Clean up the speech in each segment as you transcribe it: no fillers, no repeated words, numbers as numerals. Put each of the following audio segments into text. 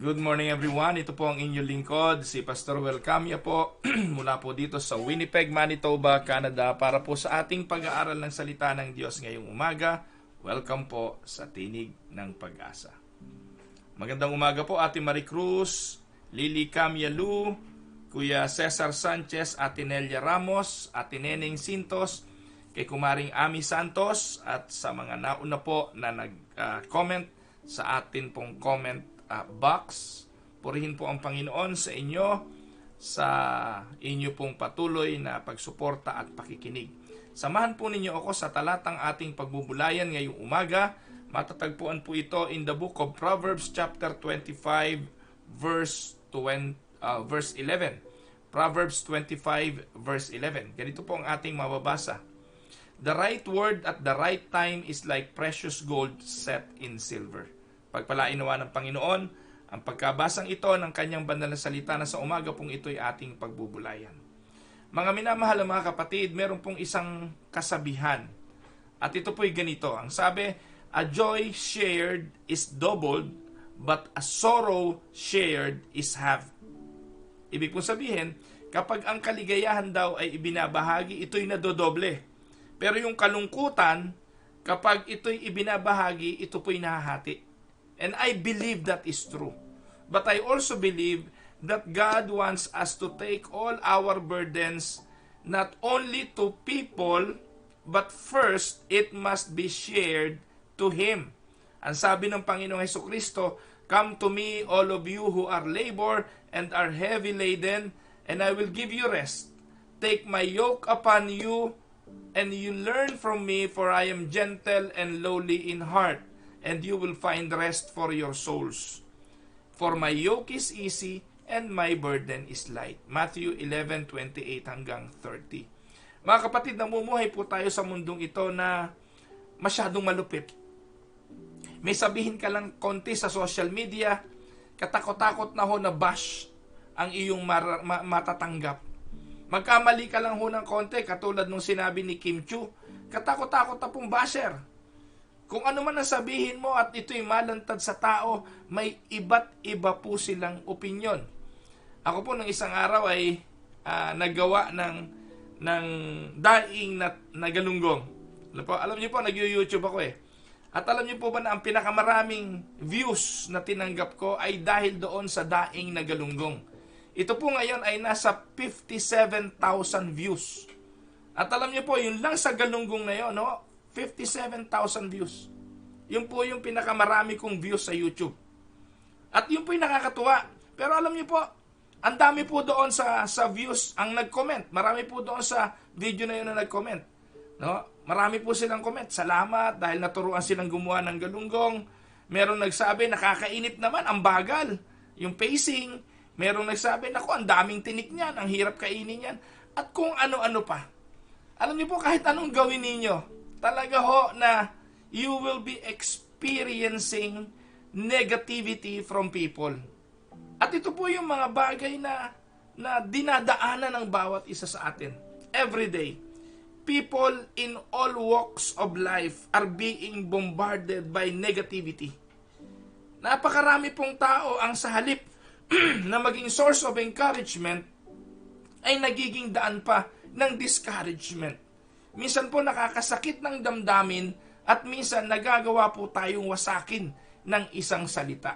Good morning everyone. Ito po ang inyong lingkod, si Pastor Welcamia po mula po dito sa Winnipeg, Manitoba, Canada para po sa ating pag-aaral ng salita ng Diyos ngayong umaga. Welcome po sa Tinig ng Pag-asa. Magandang umaga po Ate Marie Cruz, Lily Camyalu, Kuya Cesar Sanchez, Ate Nelia Ramos, Ate Neneng Sintos, kay Kumaring Ami Santos at sa mga nauna po na nag-comment sa atin pong comment box. Purihin po ang Panginoon sa inyo pong patuloy na pagsuporta at pakikinig. Samahan po ninyo ako sa talatang ating pagbubulayan ngayong umaga. Matatagpuan po ito in the book of Proverbs chapter 25 verse 11. Proverbs 25 verse 11. Ganito po ang ating mababasa. The right word at the right time is like precious gold set in silver. Pagpalain nawa ng Panginoon ang pagkabasang ito ng kanyang banal na salita na sa umaga pong ito'y ating pagbubulayan. Mga minamahal na mga kapatid, meron pong isang kasabihan. At ito po'y ganito. Ang sabi, a joy shared is doubled, but a sorrow shared is half. Ibig pong sabihin, kapag ang kaligayahan daw ay ibinabahagi, ito'y nadodoble. Pero yung kalungkutan, kapag ito'y ibinabahagi, ito po'y nahahati. And I believe that is true. But I also believe that God wants us to take all our burdens not only to people, but first, it must be shared to Him. Ang sabi ng Panginoong Hesukristo, come to me, all of you who are labor and are heavy laden, and I will give you rest. Take my yoke upon you, and you learn from me, for I am gentle and lowly in heart, and you will find rest for your souls. For my yoke is easy, and my burden is light. Matthew 11:28 hanggang 30. Mga kapatid, namumuhay po tayo sa mundong ito na masyadong malupit. May sabihin ka lang konti sa social media, katakot-takot na ho na bash ang iyong matatanggap. Magkamali ka lang ho ng konti, katulad nung sinabi ni Kim Chiu, katakot-takot na pong basher. Kung ano man ang sabihin mo at ito'y malantad sa tao, may iba't iba po silang opinyon. Ako po ng isang araw ay naggawa ng daing na galunggong. Alam niyo po, nag-YouTube ako eh. At alam niyo po ba na ang pinakamaraming views na tinanggap ko ay dahil doon sa daing na galunggong. Ito po ngayon ay nasa 57,000 views. At alam niyo po, yun lang sa galunggong na yun, no? 57,000 views. Yun po yung pinakamarami kong views sa YouTube. At yun po yung nakakatuwa. Pero alam niyo po, ang dami po doon sa views ang nag-comment. Marami po doon sa video na yun na nag-comment. No? Marami po silang comment. Salamat dahil naturuan silang gumawa ng galunggong. Merong nagsabi, nakakainip naman, ang bagal. Yung pacing. Merong nagsabi, naku, ang daming tinik niyan, ang hirap kainin yan. At kung ano-ano pa. Alam niyo po, kahit anong gawin ninyo, talaga ho na you will be experiencing negativity from people. At ito po yung mga bagay na dinadaanan ng bawat isa sa atin. Every day, people in all walks of life are being bombarded by negativity. Napakarami pong tao ang sa halip na maging source of encouragement ay nagiging daan pa ng discouragement. Minsan po nakakasakit ng damdamin at minsan nagagawa po tayong wasakin ng isang salita.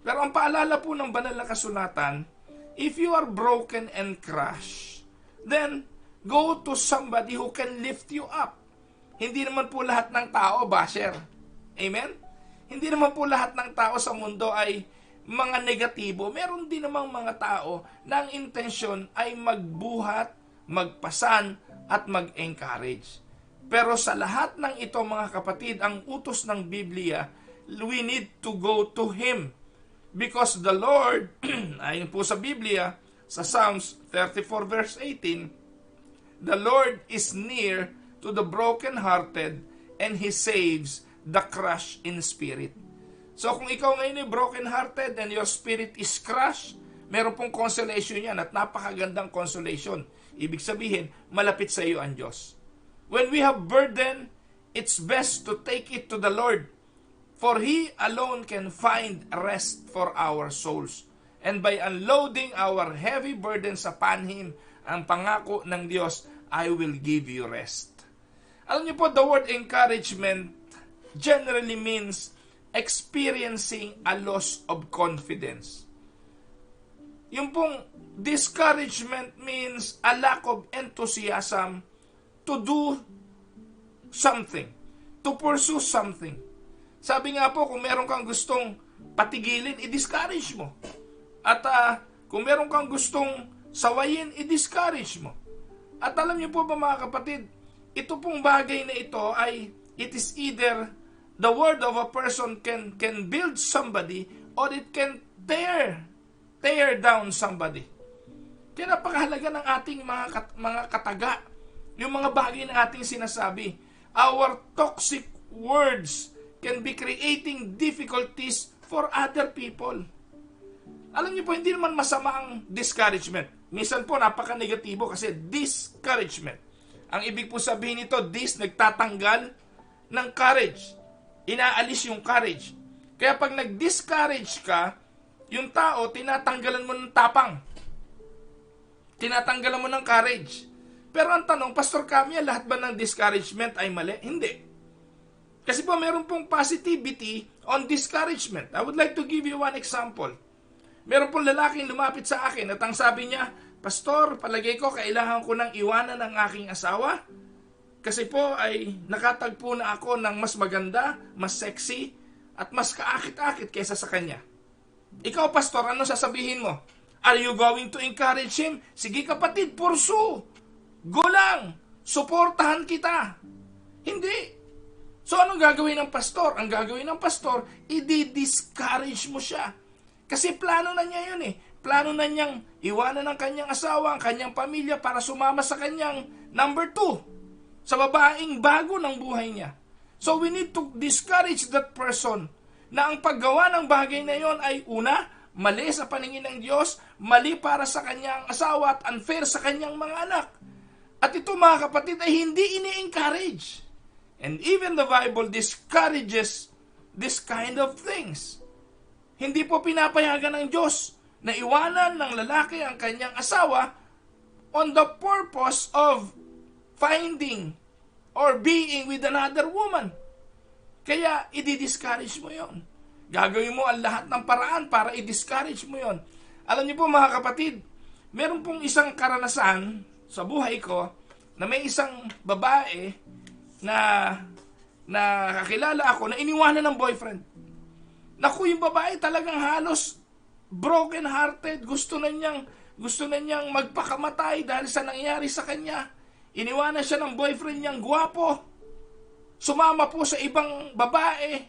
Pero ang paalala po ng banal na kasulatan, if you are broken and crushed, then go to somebody who can lift you up. Hindi naman po lahat ng tao basher. Amen? Hindi naman po lahat ng tao sa mundo ay mga negatibo. Meron din namang mga tao na ang intensyon ay magbuhat, magpasan, at mag-encourage. Pero sa lahat ng ito mga kapatid, ang utos ng Biblia, we need to go to Him. Because the Lord, ayon po sa Biblia, sa Psalms 34 verse 18, the Lord is near to the brokenhearted and He saves the crushed in spirit. So kung ikaw ngayon ay brokenhearted and your spirit is crushed, meron pong consolation yan at napakagandang consolation. Ibig sabihin, malapit sa iyo ang Diyos. When we have burden, it's best to take it to the Lord. For He alone can find rest for our souls. And by unloading our heavy burdens upon Him, ang pangako ng Diyos, I will give you rest. Alam niyo po, the word encouragement generally means experiencing a loss of confidence. Yung pong discouragement means a lack of enthusiasm to do something, to pursue something. Sabi nga po, kung meron kang gustong patigilin, i-discourage mo. At kung meron kang gustong sawayin, i-discourage mo. At alam niyo po ba mga kapatid, ito pong bagay na ito ay, it is either the word of a person can build somebody or it can tear down somebody. Kaya napakahalaga ng ating mga kataga, yung mga bagay na ating sinasabi. Our toxic words can be creating difficulties for other people. Alam niyo po, hindi naman masama ang discouragement. Minsan po, napaka-negatibo kasi discouragement. Ang ibig po sabihin nito, nagtatanggal ng courage. Inaalis yung courage. Kaya pag nag-discourage ka, yung tao, tinatanggalan mo ng tapang. Tinatanggalan mo ng courage. Pero ang tanong, Pastor Camia, lahat ba ng discouragement ay mali? Hindi. Kasi po meron pong positivity on discouragement. I would like to give you one example. Meron pong lalaking lumapit sa akin at ang sabi niya, Pastor, palagay ko kailangan ko nang iwanan ng aking asawa kasi po ay nakatagpo na ako ng mas maganda, mas sexy at mas kaakit-akit kaysa sa kanya. Ikaw, Pastor, ano sasabihin mo? Are you going to encourage him? Sige kapatid, pursue. Go lang. Suportahan kita. Hindi. So anong gagawin ng pastor? Ang gagawin ng pastor, i-discourage mo siya. Kasi plano na niya yun eh. Plano na niyang iwanan ng kanyang asawa, ang kanyang pamilya para sumama sa kanyang number 2. Sa babaeng bago ng buhay niya. So we need to discourage that person na ang paggawa ng bagay na yon ay una, mali sa paningin ng Diyos, mali para sa kanyang asawa at unfair sa kanyang mga anak. At ito mga kapatid ay hindi ini-encourage. And even the Bible discourages this kind of things. Hindi po pinapayagan ng Diyos na iwanan ng lalaki ang kanyang asawa on the purpose of finding or being with another woman. Kaya i-discourage mo yon. Gagawin mo ang lahat ng paraan para i-discourage mo yon. Alam niyo po mga kapatid, meron pong isang karanasan sa buhay ko na may isang babae na kakilala ako na iniwanan ng boyfriend. Naku, yung babae talagang halos broken hearted, gusto na niyang magpakamatay dahil sa nangyari sa kanya. Iniwanan siya ng boyfriend niyang gwapo. Sumama po sa ibang babae.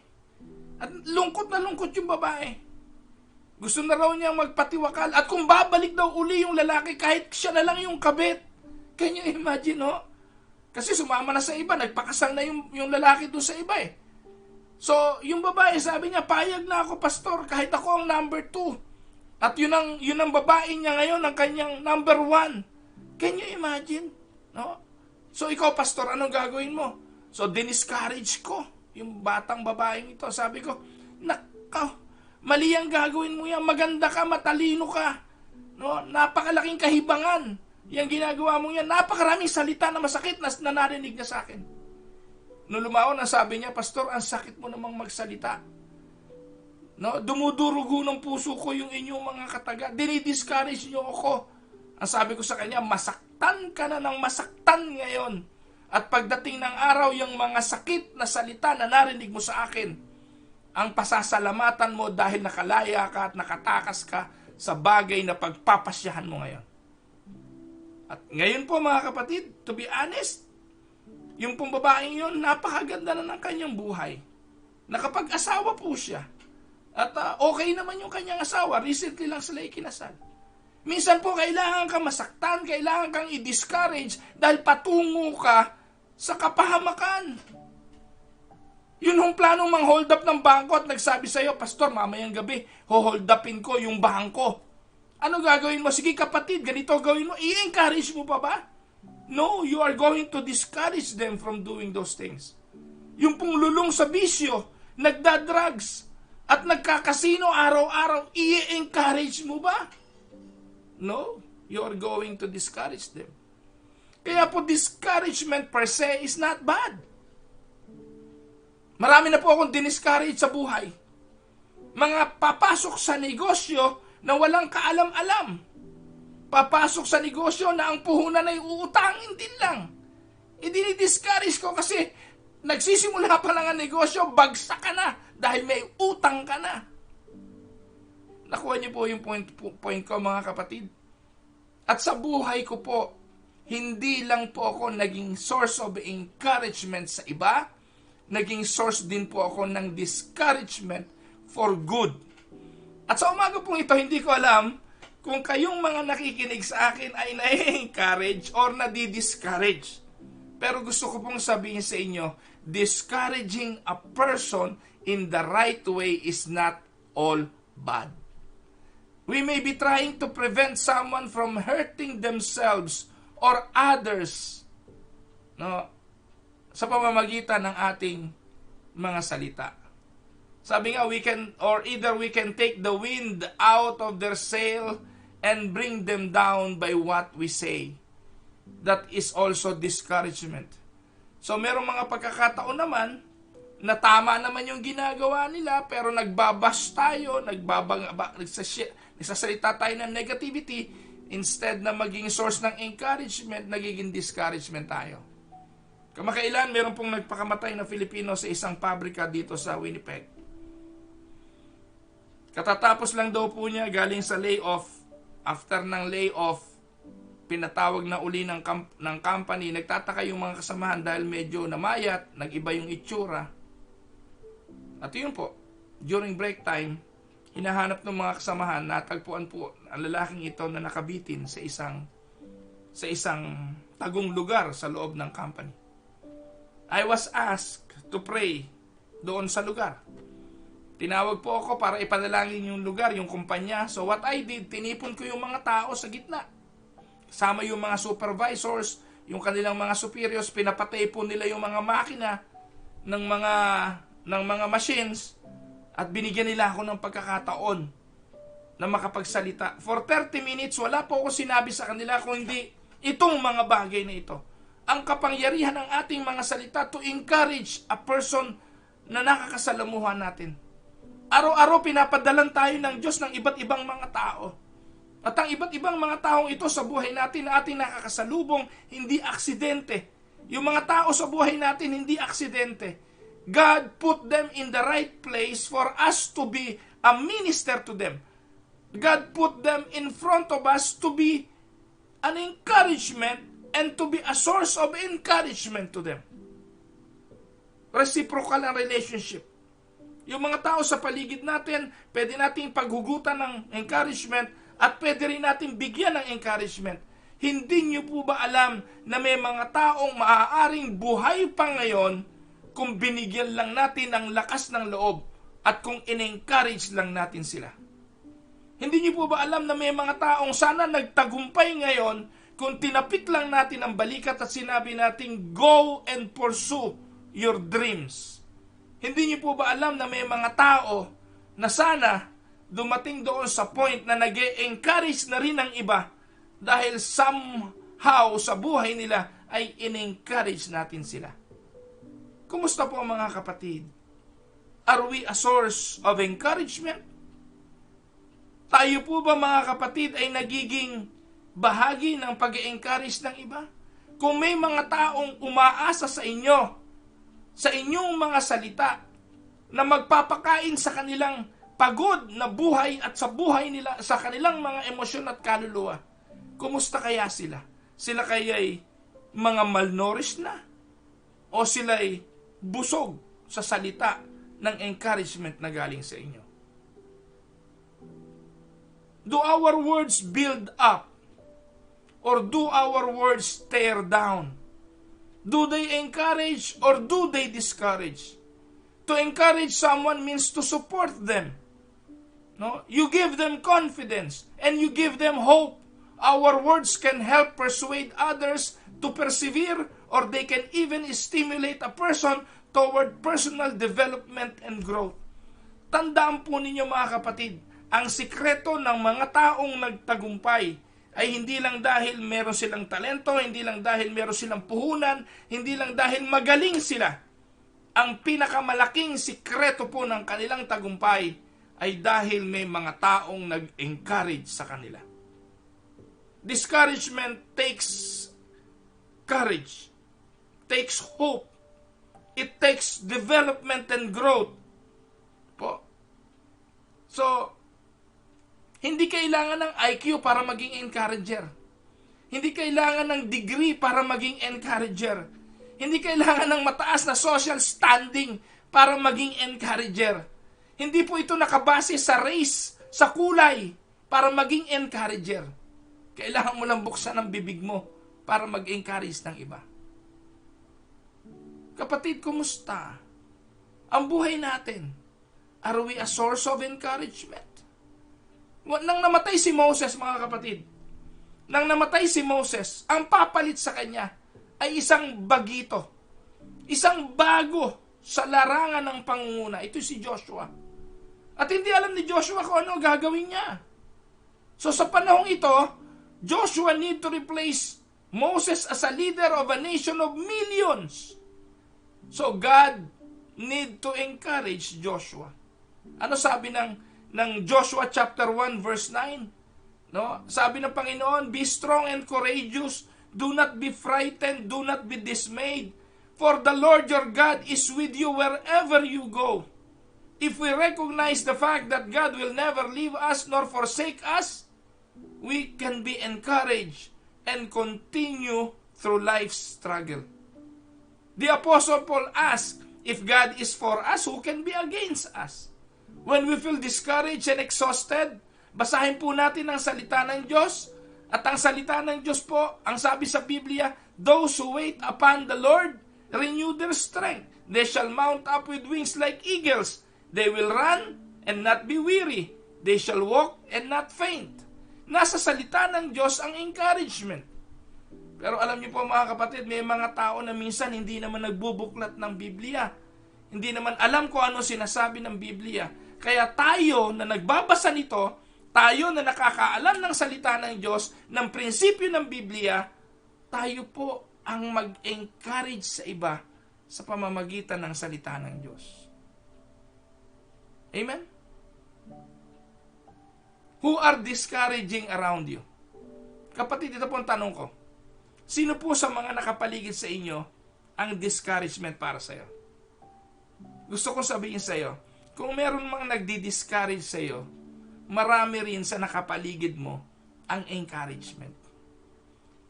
At lungkot na lungkot yung babae. Gusto na raw niyang magpatiwakal. At kung babalik daw uli yung lalaki, kahit siya na lang yung kabit. Can you imagine, no? Kasi sumama na sa iba, nagpakasal na yung lalaki doon sa iba eh. So, yung babae sabi niya, payag na ako, pastor, kahit ako ang number 2. At yun ang babae niya ngayon, ang kanyang number 1. Can you imagine? No? So, ikaw, pastor, anong gagawin mo? So, diniscourage ko yung batang babaeng ito. Sabi ko, nakaw, mali ang gagawin mo yan. Maganda ka, matalino ka. No? Napakalaking kahibangan. Yang ginagawa mo yan, napakaraming salita na masakit na narinig niya sa akin. Nung lumaon, ang sabi niya, Pastor, ang sakit mo namang magsalita. No? Dumudurugo ng puso ko yung inyong mga kataga. Dinidiscourage niyo ako. Ang sabi ko sa kanya, masaktan ka na ng masaktan ngayon. At pagdating ng araw, yung mga sakit na salita na narinig mo sa akin, ang pasasalamatan mo dahil nakalaya ka at nakatakas ka sa bagay na pagpapasyahan mo ngayon. At ngayon po mga kapatid, to be honest, yung pong babaeng yun, napakaganda na ng kanyang buhay. Nakapag-asawa po siya. At okay naman yung kanyang asawa. Recently lang sila ikinasal. Minsan po kailangan kang masaktan, kailangan kang i-discourage dahil patungo ka sa kapahamakan. Yun yung planong mang-hold up ng bangko at nagsabi sa'yo, Pastor, mamayang gabi, hold upin ko yung bangko. Ano gagawin mo? Sige kapatid, ganito gawin mo. I-encourage mo pa ba? No, you are going to discourage them from doing those things. Yung pong lulong sa bisyo, nagda-drugs, at nagkakasino araw-araw, i-encourage mo ba? No, you're going to discourage them. Kaya po, discouragement per se is not bad. Marami na po akong diniscourage sa buhay. Mga papasok sa negosyo na walang kaalam-alam. Papasok sa negosyo na ang puhunan ay uutangin din lang. Idini-discourage ko kasi nagsisimula pa lang ang negosyo, bagsak ka na dahil may utang ka na. Nakuha niyo po yung point ko, mga kapatid. At sa buhay ko po, hindi lang po ako naging source of encouragement sa iba, naging source din po ako ng discouragement for good. At sa umaga pong ito, hindi ko alam kung kayong mga nakikinig sa akin ay na-encourage or nadi-discourage. Pero gusto ko pong sabihin sa inyo, discouraging a person in the right way is not all bad. We may be trying to prevent someone from hurting themselves or others, no, sa pamamagitan ng ating mga salita. Sabi nga, we can take the wind out of their sail and bring them down by what we say. That is also discouragement. So merong mga pagkakataon naman na tama naman yung ginagawa nila, pero nagbabas tayo, nagsasalita tayo ng negativity, instead na maging source ng encouragement, nagiging discouragement tayo. Kamakailan, meron pong nagpakamatay na Filipino sa isang pabrika dito sa Winnipeg. Katatapos lang daw po niya galing sa layoff. After ng layoff, pinatawag na uli ng company. Nagtataka yung mga kasamahan dahil medyo namayat, nag-iba yung itsura. At yun po, during break time, hinahanap ng mga kasamahan, natagpuan po ang lalaking ito na nakabitin sa isang tagong lugar sa loob ng company. I was asked to pray doon sa lugar. Tinawag po ako para ipanalangin yung lugar, yung kumpanya. So what I did, tinipon ko yung mga tao sa gitna. Kasama yung mga supervisors, yung kanilang mga superiors, pinapatay po nila yung mga makina ng mga machines, at binigyan nila ako ng pagkakataon na makapagsalita. For 30 minutes, wala po ako sinabi sa kanila kung hindi itong mga bagay na ito. Ang kapangyarihan ng ating mga salita to encourage a person na nakakasalamuhan natin. Araw-araw pinapadalan tayo ng Diyos ng iba't ibang mga tao. At ang iba't ibang mga taong ito sa buhay natin na ating nakakasalubong, hindi aksidente. Yung mga tao sa buhay natin, hindi aksidente. God put them in the right place for us to be a minister to them. God put them in front of us to be an encouragement and to be a source of encouragement to them. Reciprocal ang relationship. Yung mga tao sa paligid natin, pwede nating paghugutan ng encouragement at pwede rin nating bigyan ng encouragement. Hindi nyo po ba alam na may mga taong maaaring buhay pa ngayon kung binigyan lang natin ng lakas ng loob at kung in-encourage lang natin sila? Hindi nyo po ba alam na may mga taong sana nagtagumpay ngayon kung tinapik lang natin ang balikat at sinabi natin, go and pursue your dreams? Hindi niyo po ba alam na may mga tao na sana dumating doon sa point na nag-encourage na rin ng iba dahil somehow sa buhay nila ay in-encourage natin sila? Kumusta po mga kapatid? Are we a source of encouragement? Tayo po ba mga kapatid ay nagiging bahagi ng pag-encourage ng iba? Kung may mga taong umaasa sa inyo, sa inyong mga salita, na magpapakain sa kanilang pagod na buhay at sa buhay nila, sa kanilang mga emosyon at kaluluwa, kumusta kaya sila? Sila kaya'y mga malnourished na? O sila'y busog sa salita ng encouragement na galing sa inyo? Do our words build up? Or do our words tear down? Do they encourage or do they discourage? To encourage someone means to support them. No? You give them confidence and you give them hope. Our words can help persuade others to persevere, or they can even stimulate a person toward personal development and growth. Tandaan po ninyo mga kapatid, ang sikreto ng mga taong nagtagumpay ay hindi lang dahil meron silang talento, hindi lang dahil meron silang puhunan, hindi lang dahil magaling sila. Ang pinakamalaking sikreto po ng kanilang tagumpay ay dahil may mga taong nag-encourage sa kanila. Discouragement takes courage, takes hope, it takes development and growth. Po. So, hindi kailangan ng IQ para maging encourager. Hindi kailangan ng degree para maging encourager. Hindi kailangan ng mataas na social standing para maging encourager. Hindi po ito nakabase sa race, sa kulay, para maging encourager. Kailangan mo lang buksan ang bibig mo para mag-encourage ng iba. Kapatid, kumusta? Ang buhay natin, are we a source of encouragement? Nang namatay si Moses, mga kapatid, nang namatay si Moses, ang papalit sa kanya ay isang bagito, isang bago sa larangan ng pangunguna. Ito si Joshua. At hindi alam ni Joshua kung ano gagawin niya. So sa panahong ito, Joshua need to replace Moses as a leader of a nation of millions. So God need to encourage Joshua. Ano sabi ng Joshua chapter 1 verse 9? No? Sabi ng Panginoon, be strong and courageous. Do not be frightened. Do not be dismayed. For the Lord your God is with you wherever you go. If we recognize the fact that God will never leave us nor forsake us, we can be encouraged and continue through life's struggle. The Apostle Paul asked, if God is for us, who can be against us? When we feel discouraged and exhausted, basahin po natin ang salita ng Diyos. At ang salita ng Diyos po, ang sabi sa Biblia, those who wait upon the Lord, renew their strength. They shall mount up with wings like eagles. They will run and not be weary. They shall walk and not faint. Nasa salita ng Diyos ang encouragement. Pero alam niyo po mga kapatid, may mga tao na minsan hindi naman nagbubuklat ng Biblia. Hindi naman alam kung ano sinasabi ng Biblia. Kaya tayo na nagbabasa nito, tayo na nakakaalam ng salita ng Diyos, ng prinsipyo ng Biblia, tayo po ang mag-encourage sa iba sa pamamagitan ng salita ng Diyos. Amen? Who are discouraging around you? Kapatid, ito po ang tanong ko. Sino po sa mga nakapaligid sa inyo ang discouragement para sa iyo? Gusto kong sabihin sa iyo, kung meron mang nagdi-discourage sa iyo, marami rin sa nakapaligid mo ang encouragement.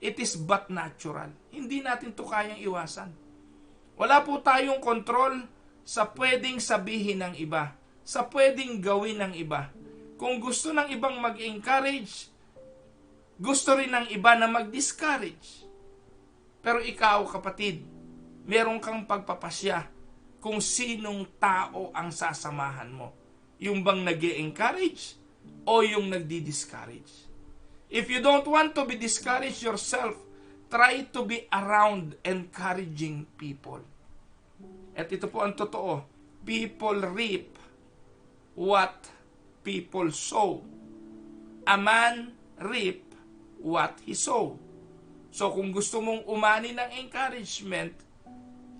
It is but natural. Hindi natin to kayang iwasan. Wala po tayong kontrol sa pwedeng sabihin ng iba, sa pwedeng gawin ng iba. Kung gusto ng ibang mag-encourage, gusto rin ng iba na mag-discourage. Pero ikaw, kapatid, meron kang pagpapasya kung sinong tao ang sasamahan mo. Yung bang nag-encourage o yung nagdi-discourage? If you don't want to be discouraged yourself, try to be around encouraging people. At ito po ang totoo. People reap what people sow. A man reap what he sow. So kung gusto mong umani ng encouragement,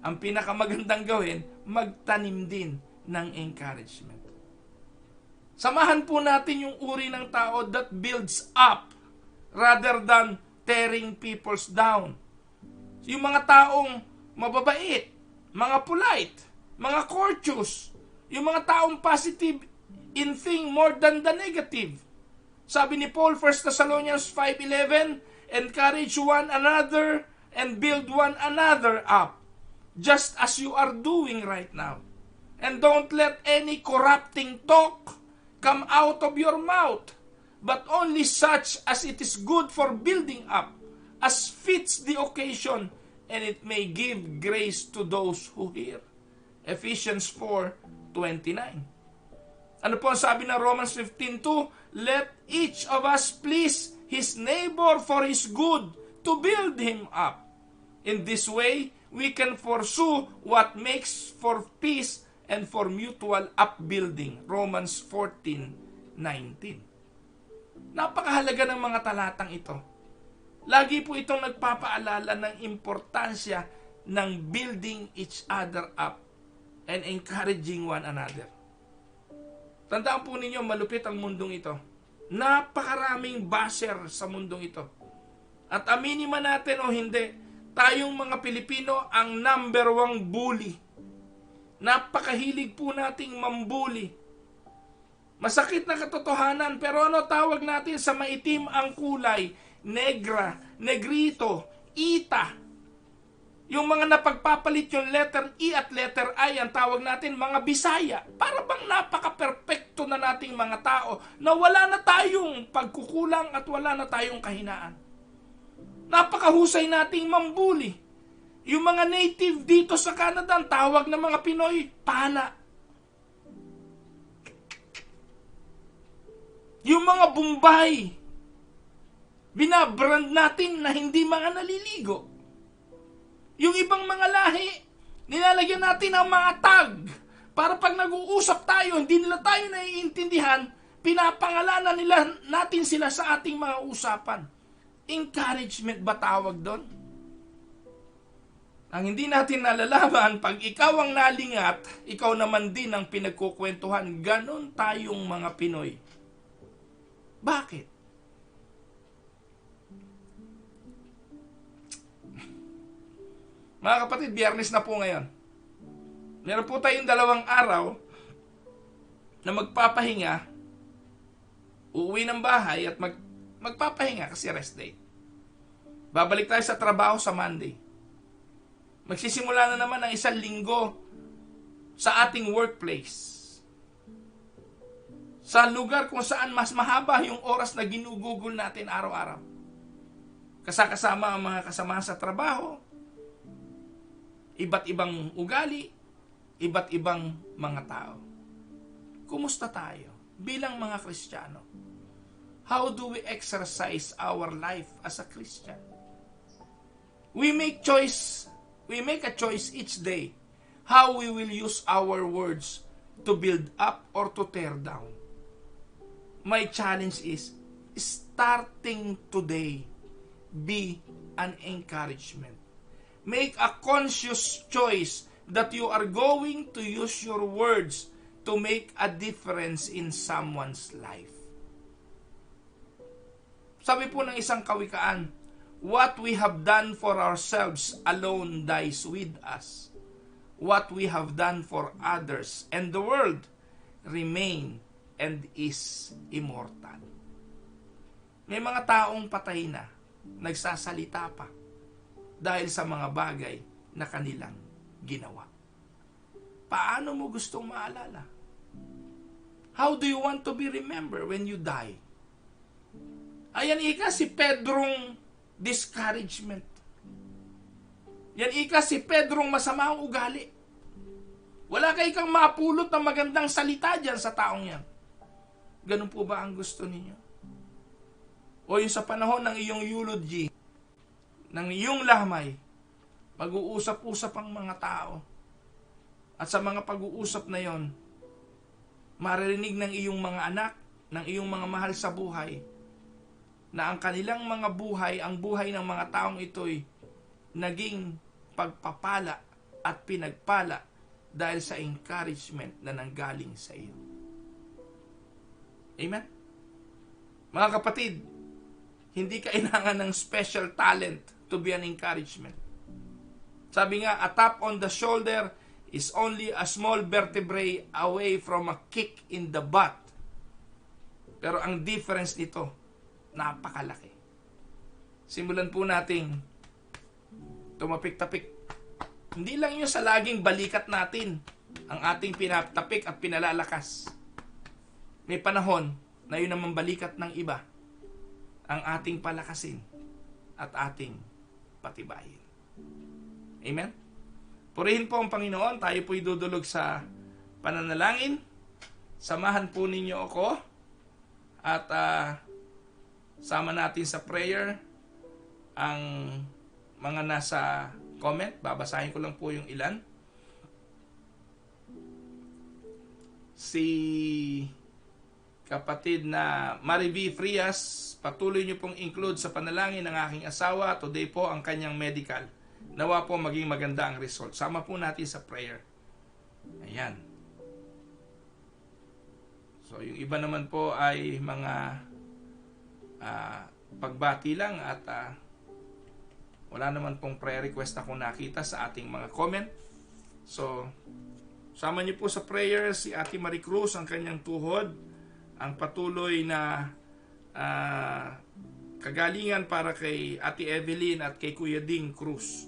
ang pinakamagandang gawin, magtanim din ng encouragement. Samahan po natin yung uri ng tao that builds up rather than tearing people's down. Yung mga taong mababait, mga polite, mga courteous, yung mga taong positive in thing more than the negative. Sabi ni Paul, 1 Thessalonians 5:11, encourage one another and build one another up, just as you are doing right now. And don't let any corrupting talk come out of your mouth, but only such as it is good for building up, as fits the occasion, and it may give grace to those who hear. Ephesians 4:29. Ano po ang sabi ng Romans 15:2? Let each of us please his neighbor for his good, to build him up. In this way, we can pursue what makes for peace and for mutual upbuilding. Romans 14:19. Napakahalaga ng mga talatang ito. Lagi po itong nagpapaalala ng importansya ng building each other up and encouraging one another. Tandaan po ninyo, malupit ang mundong ito. Napakaraming basher sa mundong ito. At aminin man natin o hindi, tayong mga Pilipino ang number 1 bully. Napakahilig po nating mambuli. Masakit na katotohanan, pero ano tawag natin sa maitim ang kulay? Negra, negrito, ita. Yung mga napagpapalit yung letter E at letter I, ang tawag natin mga Bisaya. Para bang napaka-perfecto na nating mga tao na wala na tayong pagkukulang at wala na tayong kahinaan. Napakahusay nating mambuli. Yung mga native dito sa Canada, ang tawag ng mga Pinoy, pana. Yung mga Bombay, binabrand natin na hindi mga naliligo. Yung ibang mga lahi, nilalagyan natin ang mga tag para pag nag-uusap tayo, hindi nila tayo naiintindihan, pinapangalanan natin sila sa ating mga usapan. Encouragement ba tawag doon? Ang hindi natin nalalaman, pag ikaw ang nalingat, ikaw naman din ang pinagkukwentuhan. Ganon tayong mga Pinoy. Bakit? Mga kapatid, Biyernes na po ngayon. Meron po tayong 2 araw na magpapahinga, uuwi ng bahay at magpapahinga kasi rest day. Babalik tayo sa trabaho sa Monday. Magsisimula na naman ang 1 linggo sa ating workplace. Sa lugar kung saan mas mahaba yung oras na ginugugol natin araw-araw. Kasama ang mga kasama sa trabaho, iba't ibang ugali, iba't ibang mga tao. Kumusta tayo bilang mga Kristiyano? How do we exercise our life as a Christian? We make a choice each day how we will use our words to build up or to tear down. My challenge is, starting today, be an encouragement. Make a conscious choice that you are going to use your words to make a difference in someone's life. Sabi po ng isang kawikaan, what we have done for ourselves alone dies with us. What we have done for others and the world remain and is immortal. May mga taong patay na, nagsasalita pa dahil sa mga bagay na kanilang ginawa. Paano mo gustong maalala? How do you want to be remembered when you die? Ayan si Pedrong discouragement. Yan si Pedrong masama ang ugali. Wala kang mapulot ng magandang salita dyan sa taong yan. Ganun po ba ang gusto ninyo? O yung sa panahon ng iyong eulogy, ng iyong lamay, mag-uusap-usap ang mga tao. At sa mga pag-uusap na yon, maririnig ng iyong mga anak, ng iyong mga mahal sa buhay, na ang kanilang mga buhay, ang buhay ng mga taong ito'y naging pagpapala at pinagpala dahil sa encouragement na nanggaling sa iyo. Amen? Mga kapatid, hindi kailangan ng special talent to be an encouragement. Sabi nga, a tap on the shoulder is only a small vertebrae away from a kick in the butt. Pero ang difference nito, napakalaki. Simulan po nating tumapik-tapik. Hindi lang yun sa laging balikat natin ang ating pinatapik at pinalalakas. May panahon na yun naman balikat ng iba ang ating palakasin at ating patibayin. Amen? Purihin po ang Panginoon. Tayo po'y dudulog sa pananalangin. Samahan po ninyo ako at sama natin sa prayer ang mga nasa comment. Babasahin ko lang po yung ilan. Si kapatid na Mariví Frias, patuloy niyo pong include sa panalangin ng aking asawa. Today po ang kanyang medical. Nawa po maging maganda ang result. Sama po natin sa prayer. Ayan. So yung iba naman po ay mga pagbati lang at wala naman pong prayer request akong nakita sa ating mga comment. So sama niyo po sa prayer si Ate Marie Cruz, ang kanyang tuhod, ang patuloy na kagalingan para kay Ate Evelyn at kay Kuya Ding Cruz.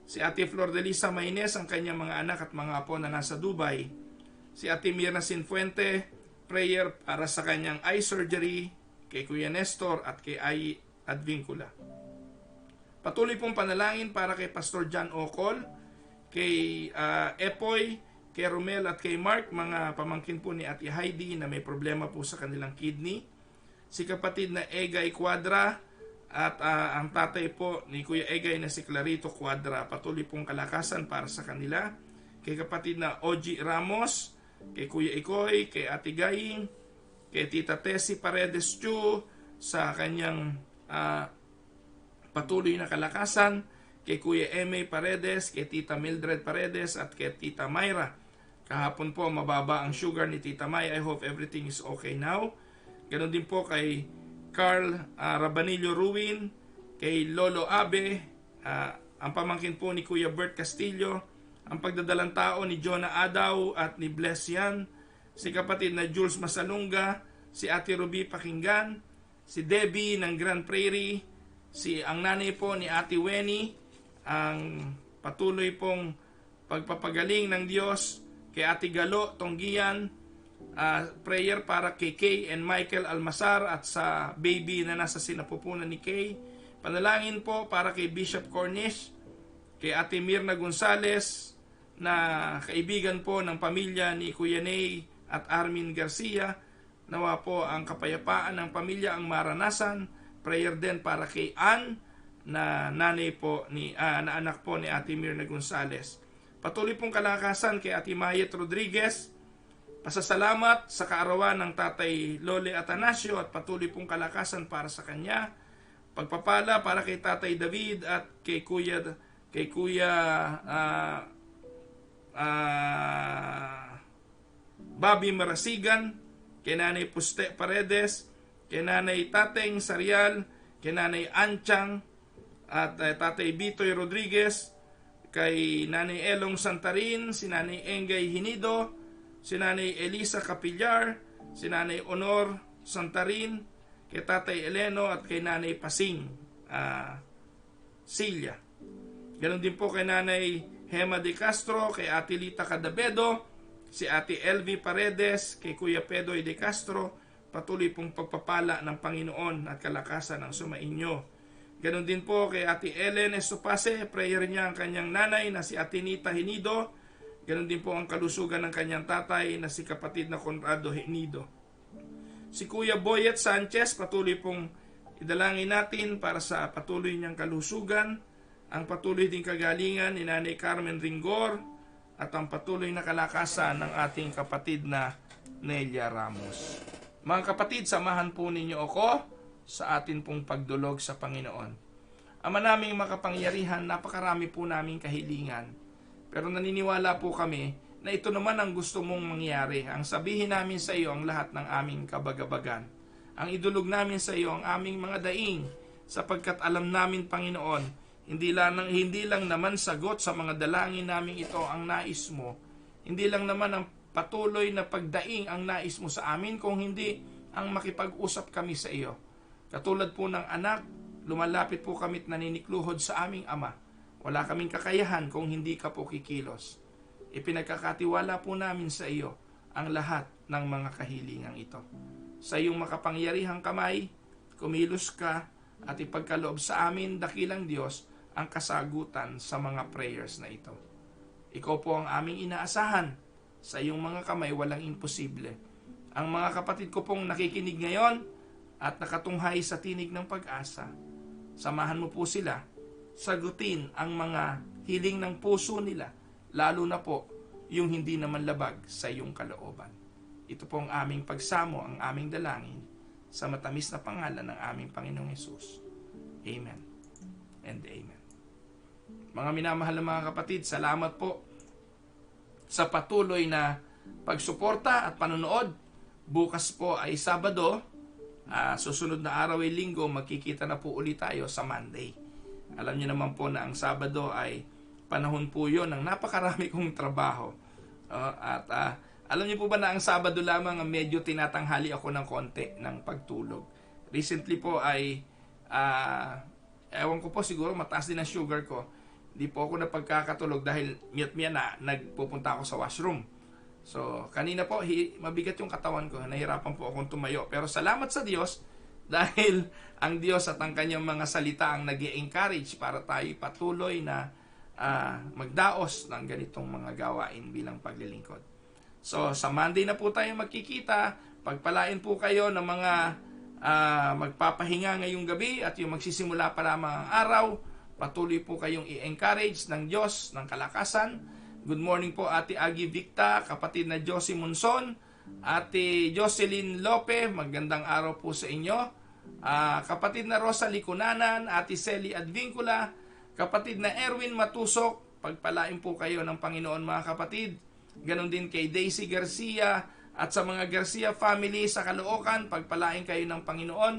Si Ate Flor de Lisa Maines, ang kanyang mga anak at mga apo na nasa Dubai. Si Ate Mirna Sinfuente, prayer para sa kanyang eye surgery, kay Kuya Nestor at kay Ay Advincula. Patuloy pong panalangin para kay Pastor John Ocol, kay Epoy, kay Romel at kay Mark, mga pamangkin po ni Ate Heidi na may problema po sa kanilang kidney. Si kapatid na Egay Quadra at ang tatay po ni Kuya Egay na si Clarito Quadra. Patuloy pong kalakasan para sa kanila. Kay kapatid na Oji Ramos, kay Kuya Ikoy, kay Ate Gaying, kay Tita Tessie Paredes Chu sa kanyang patuloy na kalakasan, kay Kuya Eme Paredes, kay Tita Mildred Paredes at kay Tita Myra. Kahapon po mababa ang sugar ni Tita May. I hope everything is okay now. Ganon din po kay Carl Rabanillo Ruin, kay Lolo Abe, ang pamangkin po ni Kuya Bert Castillo, ang pagdadalang tao ni Jonah Adaw at ni Bless Yan, si kapatid na Jules Masalunga, si Ate Ruby Pakinggan, si Debbie ng Grand Prairie, ang nanay po ni Ate Weni, ang patuloy pong pagpapagaling ng Diyos, kay Ate Galo Tonggian, prayer para kay Kay and Michael Almasar at sa baby na nasa sinapupunan ni Kay. Panalangin po para kay Bishop Cornish, kay Ate Mirna Gonzales, na kaibigan po ng pamilya ni Kuya Ney at Armin Garcia. Nawa po ang kapayapaan ng pamilya ang maranasan. Prayer din para kay Ann, na nanay po na anak po ni Ate Mirna Gonzales. Patuloy pong kalakasan kay Ate Mayet Rodriguez. Pasasalamat sa kaarawan ng Tatay Lole Atanasio at patuloy pong kalakasan para sa kanya. Pagpapala para kay Tatay David at kay Kuya Bobby Marasigan, kay Nanay Puste Paredes, kay Nanay Tateng Sarial, kay Nanay Anchang at Tatay Bitoy Rodriguez, kay Nanay Elong Santarin, si Nanay Engay Hinido, si Nanay Elisa Capillar, si Nanay Honor Santarin, kay Tatay Eleno at kay Nanay Pasing Silya. Ganon din po kay Nanay Hema de Castro, kay Ate Lita Cadabedo, si Ate Elvie Paredes, kay Kuya Pedoy de Castro. Patuloy pong pagpapala ng Panginoon at kalakasan ang sumainyo. Ganon din po kay Ate Ellen Estopase, prayer niya ang kanyang nanay na si Ate Nita Hinido. Ganon din po ang kalusugan ng kanyang tatay na si kapatid na Conrado Hinido. Si Kuya Boyet Sanchez, patuloy pong idalangin natin para sa patuloy niyang kalusugan, ang patuloy ding kagalingan ni Nanay Carmen Ringor at ang patuloy na kalakasan ng ating kapatid na Nelia Ramos. Mga kapatid, samahan po ninyo ako sa atin pong pagdulog sa Panginoon. Ama naming makapangyarihan, napakarami po naming kahilingan. Pero naniniwala po kami na ito naman ang gusto mong mangyari. Ang sabihin namin sa iyo ang lahat ng aming kabagabagan. Ang idulog namin sa iyo ang aming mga daing, sapagkat alam namin, Panginoon, hindi lang naman sagot sa mga dalangin namin ito ang nais mo. Hindi lang naman ang patuloy na pagdaing ang nais mo sa amin, kung hindi ang makipag-usap kami sa iyo. Katulad po ng anak, lumalapit po kami't naninikluhod sa aming Ama. Wala kaming kakayahan kung hindi ka po kikilos. Ipinagkakatiwala po namin sa iyo ang lahat ng mga kahilingang ito. Sa iyong makapangyarihang kamay, kumilos ka at ipagkaloob sa amin, dakilang Diyos, ang kasagutan sa mga prayers na ito. Ikaw po ang aming inaasahan. Sa iyong mga kamay, walang imposible. Ang mga kapatid ko pong nakikinig ngayon at nakatunghay sa tinig ng pag-asa, samahan mo po sila sagutin ang mga hiling ng puso nila, lalo na po yung hindi naman labag sa iyong kalooban. Ito po ang aming pagsamo, ang aming dalangin, sa matamis na pangalan ng aming Panginoong Hesus. Amen and amen. Mga minamahal na mga kapatid, salamat po sa patuloy na pagsuporta at panonood. Bukas po ay Sabado, susunod na araw ay Linggo, magkikita na po ulit tayo sa Monday. Alam niyo naman po na ang Sabado ay panahon po yun ng napakarami kong trabaho. Alam niyo po ba na ang Sabado lamang ang medyo tinatanghali ako ng konti ng pagtulog. Recently po ay, ewan ko po, siguro mataas din ang sugar ko. Hindi po ako napagkakatulog dahil miyat-miya na nagpupunta ako sa washroom. So, kanina po, mabigat yung katawan ko. Nahirapan po akong tumayo. Pero salamat sa Diyos dahil ang Diyos at ang kanyang mga salita ang nag-i-encourage para tayo patuloy na magdaos ng ganitong mga gawain bilang paglilingkod. So, sa Monday na po tayo magkikita. Pagpalain po kayo ng mga magpapahinga ngayong gabi at yung magsisimula pa lamang ang araw. Patuloy po kayong i-encourage ng Diyos, ng kalakasan. Good morning po Ate Agi Victa, kapatid na Josie Monson, Ate Jocelyn Lope, magandang araw po sa inyo. Kapatid na Rosa Licunanan, Ate Celi Advincula, kapatid na Erwin Matusok, pagpalain po kayo ng Panginoon mga kapatid. Ganon din kay Daisy Garcia at sa mga Garcia family sa Caloocan, pagpalain kayo ng Panginoon.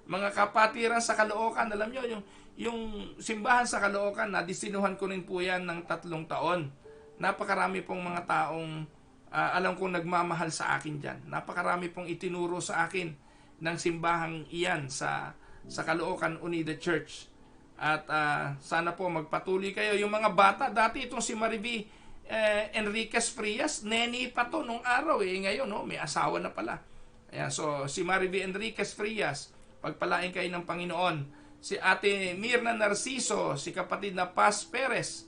Mga kapatiran sa Caloocan, alam nyo, yung simbahan sa Caloocan, nadisinuhan ko rin po yan ng 3 taon. Napakarami pong mga taong alam kong nagmamahal sa akin dyan. Napakarami pong itinuro sa akin ng simbahang iyan sa Caloocan Unida Church. At sana po magpatuloy kayo. Yung mga bata, dati itong si Marivi Enriquez Frias, neni pa to nung araw ngayon may asawa na pala. Ayan, so si Marivi Enriquez Frias, pagpalain kayo ng Panginoon. Si Ate Mirna Narciso, si kapatid na Paz Perez.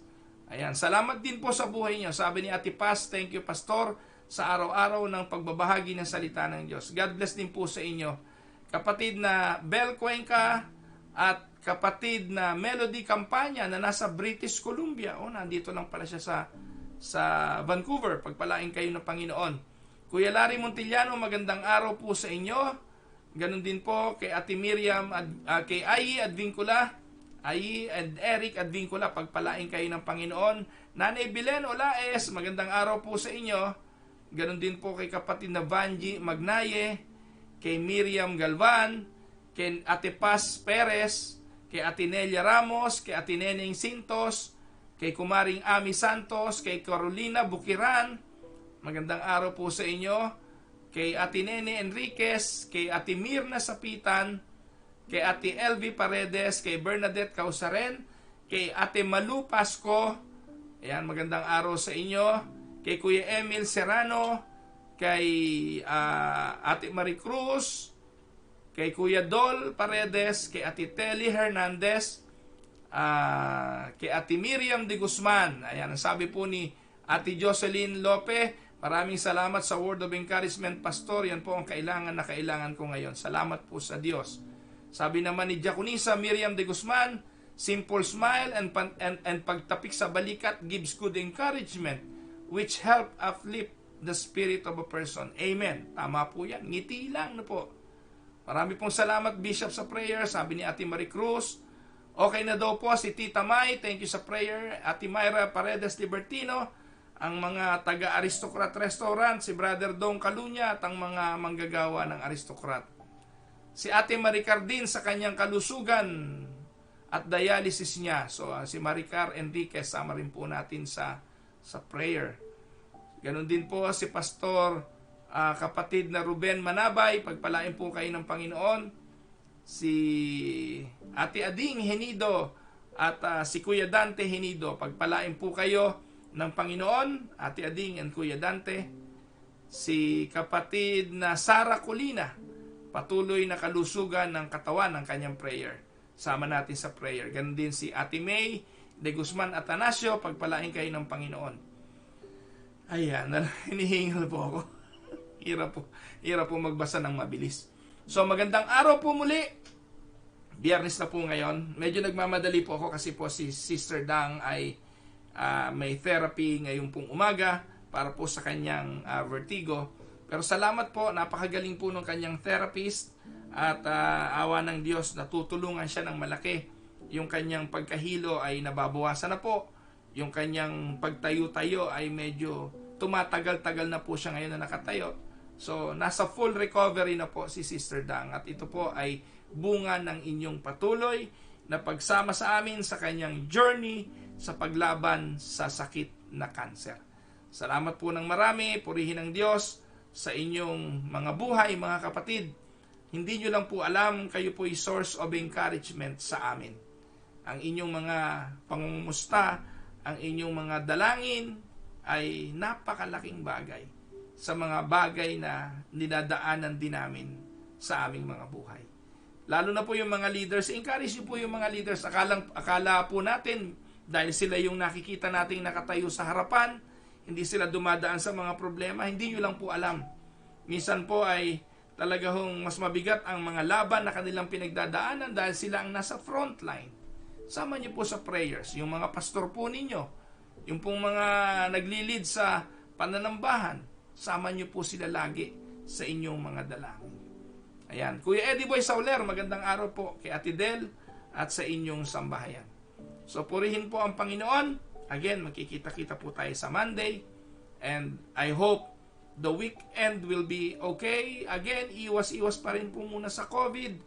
Ayan, salamat din po sa buhay niyo. Sabi ni Ate Paz, thank you Pastor sa araw-araw ng pagbabahagi ng salita ng Diyos. God bless din po sa inyo. Kapatid na Bel Cuenca at kapatid na Melody Campanya na nasa British Columbia. Nandito lang pala siya sa Vancouver. Pagpalain kayo ng Panginoon. Kuya Larry Montillano, magandang araw po sa inyo. Ganon din po kay Ate Miriam, kay Ayi Advincula, Ayi and Eric Advincula, pagpalain kayo ng Panginoon. Nanay Belen Olaes, magandang araw po sa inyo. Ganon din po kay kapatid na Vanji Magnaye, kay Miriam Galvan, kay Ate Paz Perez, kay Ate Nelia Ramos, kay Ate Neneng Sintos, kay Kumaring Ami Santos, kay Carolina Bukiran, magandang araw po sa inyo. Kay Ate Nene Enriquez, kay Ate Mirna Sapitan, kay Ate Elvie Paredes, kay Bernadette Causaren, kay Ate Malu Pasco, ayan, magandang araw sa inyo, kay Kuya Emil Serrano, kay Ate Maricruz, kay Kuya Dol Paredes, kay Ate Telly Hernandez, kay Ate Miriam de Guzman. Ayan, ang sabi po ni Ate Jocelyn Lope, maraming salamat sa word of encouragement, Pastor. Yan po ang kailangan na kailangan ko ngayon. Salamat po sa Diyos. Sabi naman ni Diaconisa Miriam de Guzman, simple smile and pagtapik sa balikat gives good encouragement, which help uplift the spirit of a person. Amen. Tama po yan. Ngiti lang na po. Marami pong salamat, Bishop, sa prayer. Sabi ni Ate Maricruz, okay na daw po si Tita May. Thank you sa prayer. Ate Myra Paredes Libertino, ang mga taga-Aristocrat Restaurant, si Brother Dong Kalunya at ang mga manggagawa ng Aristocrat. Si Ate Maricardin sa kanyang kalusugan at dialysis niya. So si Maricar Enriquez, sama rin po natin sa prayer. Ganon din po si Pastor kapatid na Ruben Manabay, pagpalain po kayo ng Panginoon. Si Ate Ading Henido at si Kuya Dante Henido, pagpalain po kayo ng Panginoon, Ate Ading and Kuya Dante. Si kapatid na Sara Colina, patuloy na kalusugan ng katawan ng kanyang prayer. Sama natin sa prayer. Ganon din si Ate May de Guzman Atanasio, pagpalain kayo ng Panginoon. Ayan, hinihingal po ako. Hirap po magbasa ng mabilis. So magandang araw po muli. Biyernes na po ngayon. Medyo nagmamadali po ako kasi po si Sister Dang ay may therapy ngayon pong umaga para po sa kanyang vertigo. Pero salamat po, napakagaling po ng kanyang therapist at awa ng Diyos, natutulungan siya ng malaki. Yung kanyang pagkahilo ay nababawasan na po. Yung kanyang pagtayo-tayo ay medyo tumatagal-tagal na po siya ngayon na nakatayo. So, nasa full recovery na po si Sister Dang at ito po ay bunga ng inyong patuloy na pagsama sa amin sa kanyang journey sa paglaban sa sakit na cancer. Salamat po ng marami, purihin ng Diyos sa inyong mga buhay, mga kapatid. Hindi nyo lang po alam, kayo po ay source of encouragement sa amin. Ang inyong mga pangungumusta, ang inyong mga dalangin ay napakalaking bagay sa mga bagay na ninadaanan din namin sa aming mga buhay. Lalo na po yung mga leaders, encourage nyo po yung mga leaders. Akala po natin, dahil sila yung nakikita nating nakatayo sa harapan, hindi sila dumadaan sa mga problema, hindi nyo lang po alam. Minsan po ay talaga hong mas mabigat ang mga laban na kanilang pinagdadaanan dahil sila ang nasa front line. Sama nyo po sa prayers, yung mga pastor po ninyo, yung pong mga naglilid sa pananambahan, sama nyo po sila lagi sa inyong mga dalangin. Ayan, Kuya Eddie Boy Sauler, magandang araw po kay Ate Del at sa inyong sambahayan. So purihin po ang Panginoon. Again, magkikita-kita po tayo sa Monday. And I hope the weekend will be okay. Again, iwas-iwas pa rin po muna sa COVID.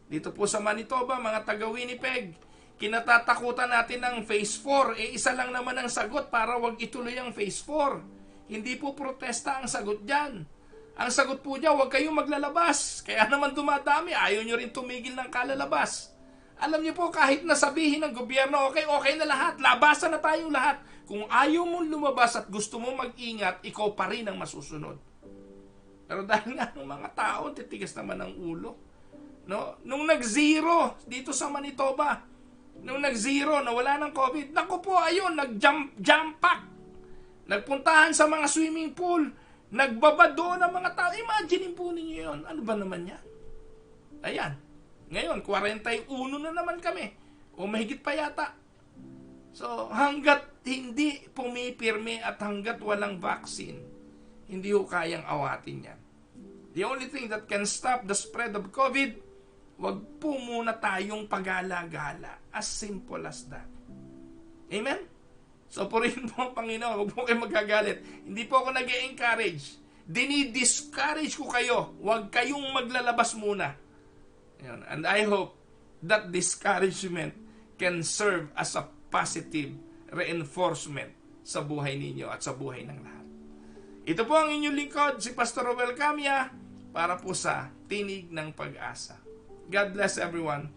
Dito po sa Manitoba, mga taga Winnipeg, kinatatakutan natin ng Phase 4. Isa lang naman ang sagot para wag ituloy ang Phase 4. Hindi po protesta ang sagot dyan. Ang sagot po dyan, wag kayong maglalabas. Kaya naman dumadami, ayaw nyo rin tumigil ng kalalabas. Alam niyo po, kahit nasabihin ng gobyerno, okay na lahat, labasan na tayong lahat. Kung ayaw mong lumabas at gusto mong mag-ingat, ikaw pa rin ang masusunod. Pero dahil nga ng mga tao, titigas naman ng ulo. No? Nung nag-zero dito sa Manitoba, nung nag-zero na wala ng COVID, naku po, ayun, nag-jump pack. Nagpuntahan sa mga swimming pool, nagbabado ng mga tao. Imagine po ninyo yun. Ano ba naman yan? Ayan. Ngayon, 41 na naman kami. O mahigit pa yata. So, hanggat hindi pumipirme at hanggat walang vaccine, hindi ho kayang awatin yan. The only thing that can stop the spread of COVID, wag po muna tayong pagala-gala. As simple as that. Amen? So, purihin po ang Panginoon. Huwag po kayo magagalit. Hindi po ako nag-encourage. Dinidiscourage ko kayo. Huwag kayong maglalabas muna. And I hope that discouragement can serve as a positive reinforcement sa buhay ninyo at sa buhay ng lahat. Ito po ang inyong lingkod, si Pastor Roel Camia, para po sa Tinig ng Pag-asa. God bless everyone.